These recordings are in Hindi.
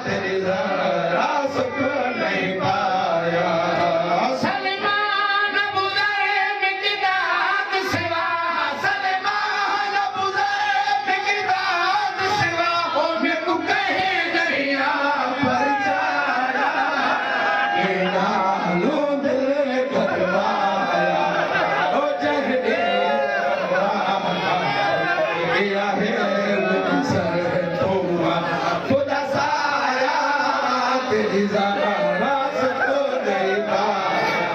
तेरी जरा सुख नहीं पाया। सलमान बुज़र मिक़दाद सिवा, सलमान बुज़र मिक़दाद सिवा, ओ मैं को कहे दरिया पर जाया ये नालों दिल करवाया, ओ जहदे गया है सर तुआ खुदा साया तेरी ज़रा सुख नहीं पाया।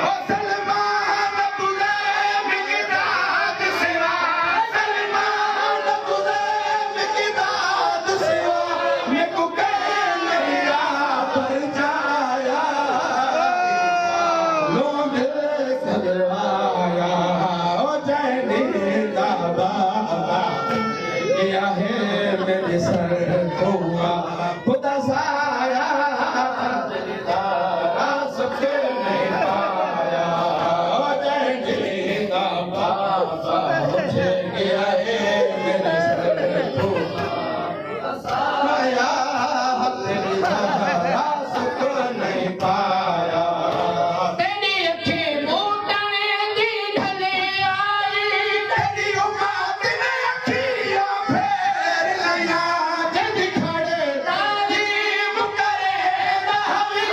ओ सलमान बुज़र मिक़दाद सिवा, सलमान बुज़र मिक़दाद सिवा, मैं को कहे दरिया पर जाया लो दिल करवाया, ओ जहदे बाबा गया है मेरे सर तुआ खुदा साया तेरी ज़रा सुख नहीं पाया। ओ जहदे बाबा मुझे गया है मेरे सर तुआ साया तेरी ज़रा सुख नहीं पाया। तेरी अखी मोटने की ढले आई, तेरी उम्मत ने अखियां फेर लिया, जद खड़े तालीम करे रहवी,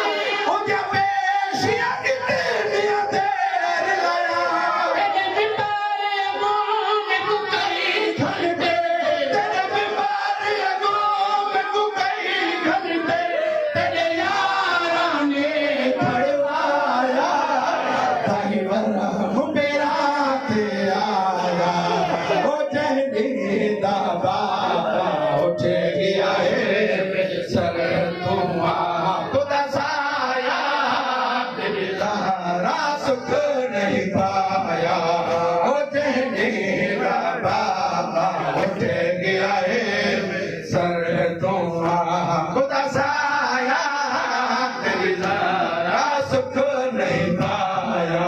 उनके पेशियां कितनी देर लिया। तेरे बिमारे मुँह में को कई घंटे, तेरे बीमारी अगों में को कई घंटे तेरे यारां ने खड़वाया, ताही वरम मेरा ते आया, ओ जहदे दा बाबा उठ गया है मेरे सर तुआ खुदा साया तेरी ज़रा सुख नहीं पाया। ओ जहदे दा बाबा उठ गया है मेरे सर तुआ खुदा साया तेरी ज़रा सुख नहीं पाया।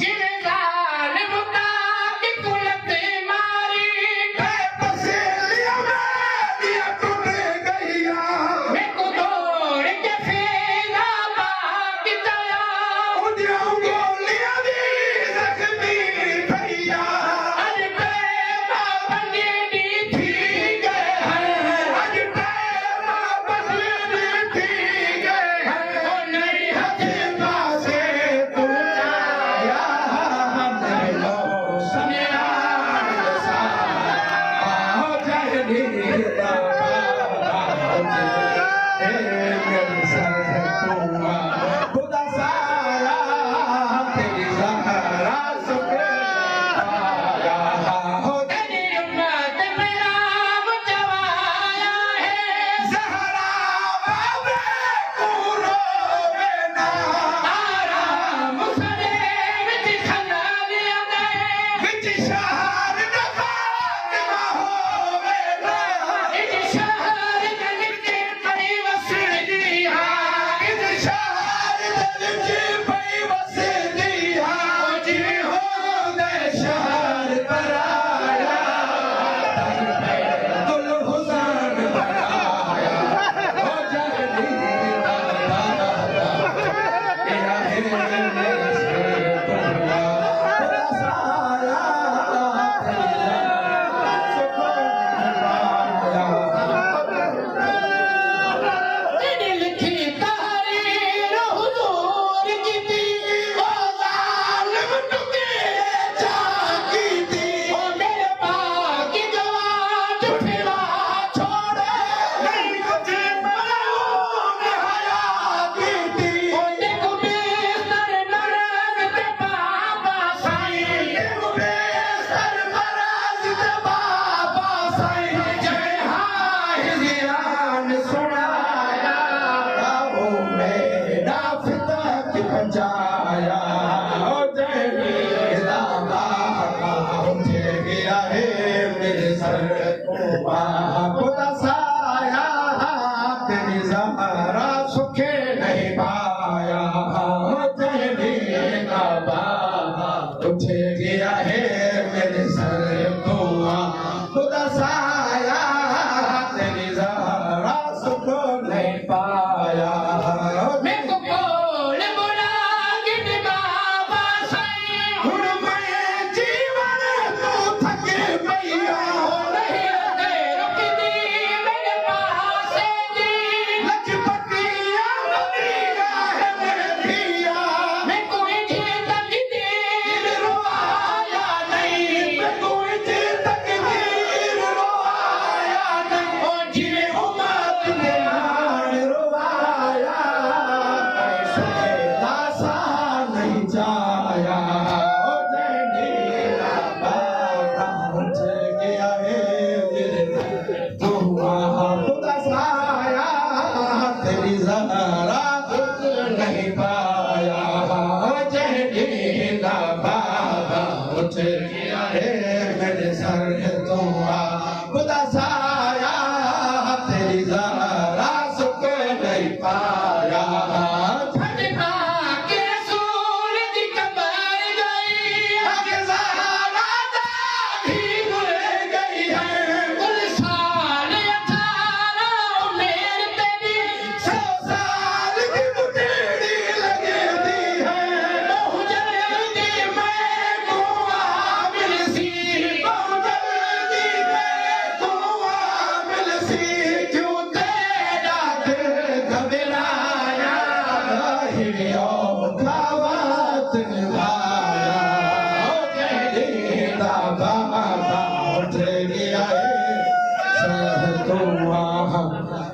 जिने जालिम ताकि कुलते मारी, पसेलियां मेरियां टूट गईयां, मैं को दौड़ के फेला बाग जाया, उन्दियां गोलियां दी ज़ख्मी थईया, अज पैमा बने दी थी गए हैं, अज पैमा बदली थी गए हैं। ओ नहीं हथे पासे तू जाया नहीं लो सनिया सा, आओ जहदे दा बाबा ए मेरे सर तुआ खुदा साया तेरी ज़रा सुख पाया। हो तेरी उम्मत में नाम चवाया है, ज़हरा बाबे कूरो ना, आराम सने विच खना लिया गए, विच शहर दा फातिमा होवे ना, इस शहर के विच पई वसदी हां, इस शहर दे विच पई वसदी हां, जिवें होंदे शहर पराया, दुल हुसैन बनाया, ओ जहदी दा बाबा तेरा है मेरे सर तुआ खुदा साया तेरी ज़रा सुख नहीं पाया। तेरी लिखी तहरीर हुजूर की थी, ओ जालिम टुके जागी थी, ओ मेरे पाक जवान फिरा छोड़े, नहीं तुझे मलूम हयाती थी, ओ देखो बेसर मरद ते बाबा साईं, देखो बेसर मराज दे बाबा साईं, जय हाय ज़ियान सुनाया, ओ मेरा फितरत बचाया, ओ जहदे दा बाबा उठ गया है मेरे सर तुआ खुदा साया तेरी ज़रा सुख नहीं पाया। ओ जहदे दा बाबा उठ गया है मेरे सर तुआ खुदा साया तेरी ज़रा सुख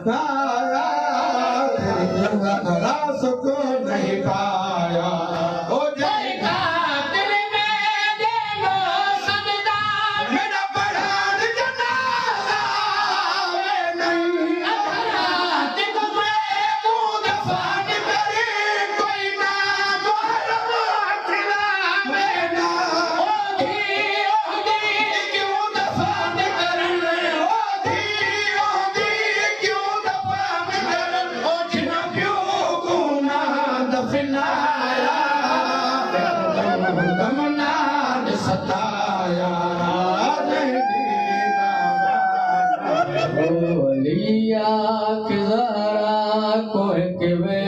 सताया तेरी रास को नहीं पाया ओ जय दिल में देनो सजदा मेरा पढ़ान जनाजा वे नहीं रात को मैं मुंह दफान करे कोई ना मारो खिलावे ना ओधी क्यों दफान करन ओधी क्यों दफान करन ओ जिना प्यो को ना दफनाया गमना सताया लिया कि जरा कोई के वे